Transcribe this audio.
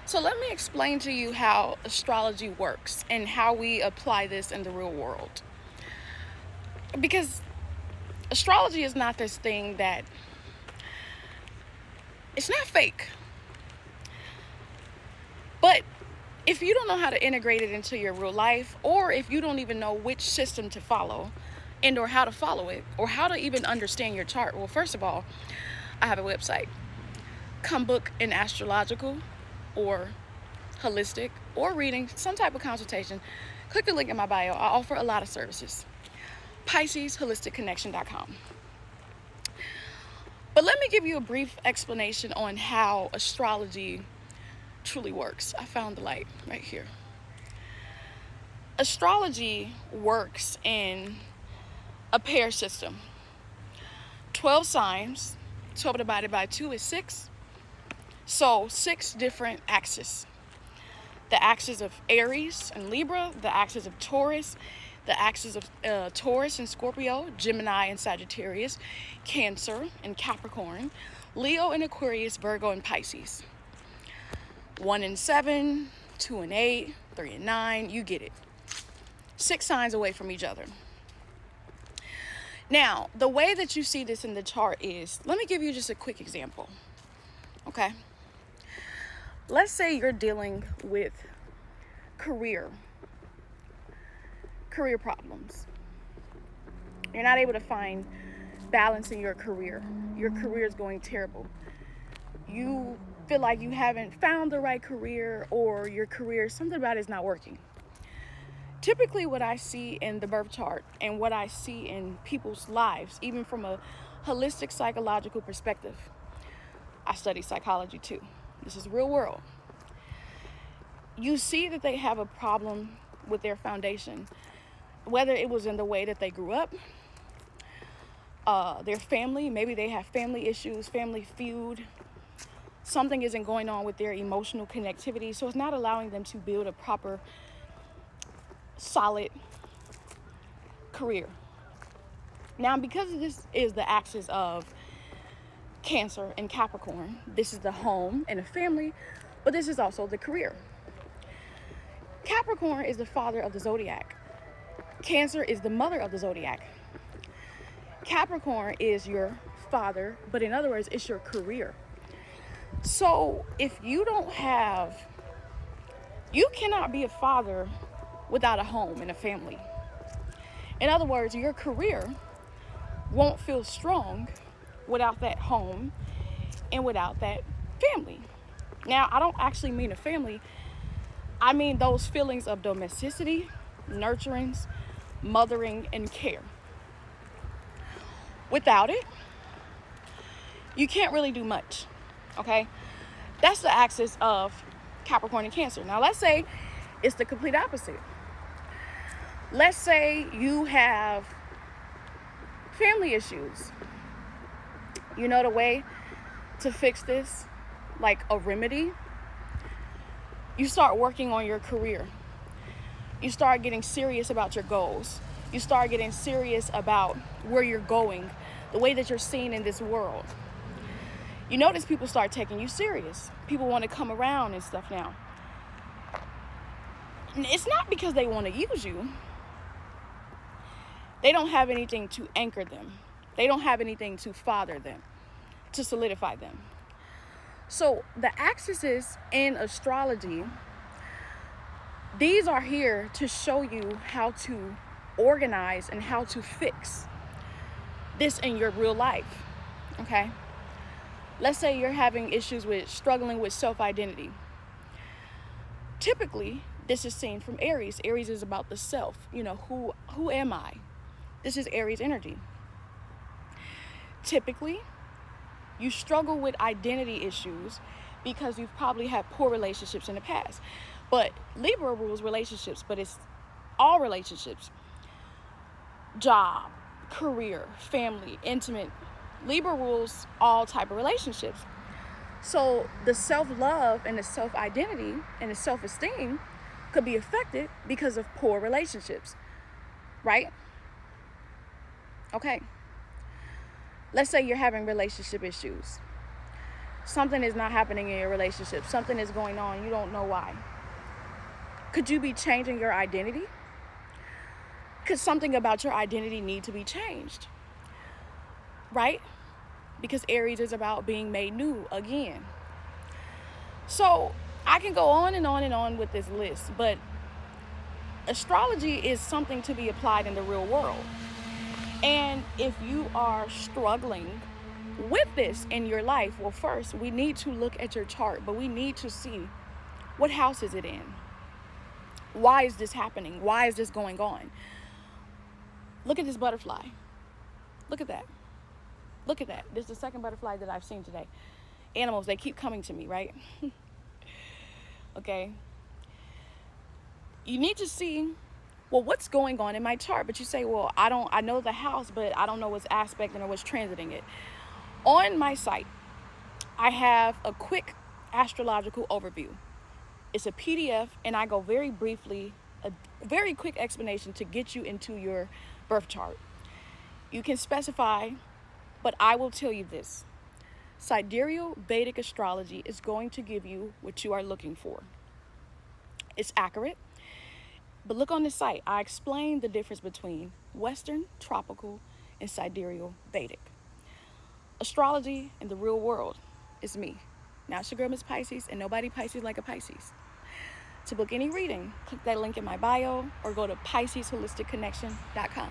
So let me explain to you how astrology works and how we apply this in the real world. Because astrology is not this thing that it's not fake. But if you don't know how to integrate it into your real life, or if you don't even know which system to follow and or how to follow it, or how to even understand your chart, well, first of all, I have a website. Come book an astrological or holistic or reading, some type of consultation. Click the link in my bio. I offer a lot of services. PiscesHolisticConnection.com. But let me give you a brief explanation on how astrology truly works. I found the light right here. Astrology works in a pair system. 12 signs, 12 divided by 2 is 6. So 6 different axes. The axis of Aries and Libra, the axis of Taurus, the axis of Taurus and Scorpio, Gemini and Sagittarius, Cancer and Capricorn, Leo and Aquarius, Virgo and Pisces. 1 and 7, 2 and 8, 3 and 9, you get it. 6 signs away from each other. Now, the way that you see this in the chart is, let me give you just a quick example. Okay? Let's say you're dealing with career problems. You're not able to find balance in your career. Your career is going terrible. You feel like you haven't found the right career, or your career, something about it is not working. Typically what I see in the birth chart and what I see in people's lives, even from a holistic psychological perspective, I study psychology too. This is real world. You see that they have a problem with their foundation, whether it was in the way that they grew up, their family, maybe they have family issues, family feud. Something isn't going on with their emotional connectivity, so it's not allowing them to build a proper, solid career. Now, because this is the axis of Cancer and Capricorn, this is the home and the family, but this is also the career. Capricorn is the father of the zodiac. Cancer is the mother of the zodiac. Capricorn is your father, but in other words, it's your career. So if you cannot be a father without a home and a family. In other words, your career won't feel strong without that home and without that family. Now, I don't actually mean a family. I mean those feelings of domesticity, nurturance, mothering, and care. Without it, you can't really do much, okay? That's the axis of Capricorn and Cancer. Now, let's say it's the complete opposite. Let's say you have family issues. You know the way to fix this, like a remedy? You start working on your career. You start getting serious about your goals. You start getting serious about where you're going, the way that you're seen in this world. You notice people start taking you serious. People want to come around and stuff now. And it's not because they want to use you. They don't have anything to anchor them. They don't have anything to father them, to solidify them. So the axes in astrology, these are here to show you how to organize and how to fix this in your real life, okay? Let's say you're having issues with struggling with self-identity. Typically, this is seen from Aries. Aries is about the self. You know, who am I? This is Aries energy. Typically, you struggle with identity issues because you've probably had poor relationships in the past. But Libra rules relationships, but it's all relationships. Job, career, family, intimate. Libra rules all type of relationships. So the self-love and the self-identity and the self-esteem could be affected because of poor relationships, right? Okay. Let's say you're having relationship issues. something is not happening in your relationship. Something is going on. You don't know why. Could you be changing your identity? Could something about your identity need to be changed? Right? Because Aries is about being made new again. So I can go on and on and on with this list, but astrology is something to be applied in the real world. And if you are struggling with this in your life, well, first we need to look at your chart, but we need to see, what house is it in? Why is this happening? Why is this going on? Look at this butterfly. Look at that. Look at that. This is the second butterfly that I've seen today. Animals, they keep coming to me, right? Okay. You need to see, well, what's going on in my chart? But you say, well, I know the house, but I don't know what's aspecting or what's transiting it. On my site, I have a quick astrological overview. It's a PDF, and I go very briefly, a very quick explanation to get you into your birth chart. You can specify, but I will tell you this. Sidereal Vedic astrology is going to give you what you are looking for. It's accurate, but look on the site. I explain the difference between Western, tropical, and sidereal Vedic. Astrology in the real world is me. Now it's your girl, Miss Pisces, and nobody Pisces like a Pisces. To book any reading, click that link in my bio or go to PiscesHolisticConnection.com.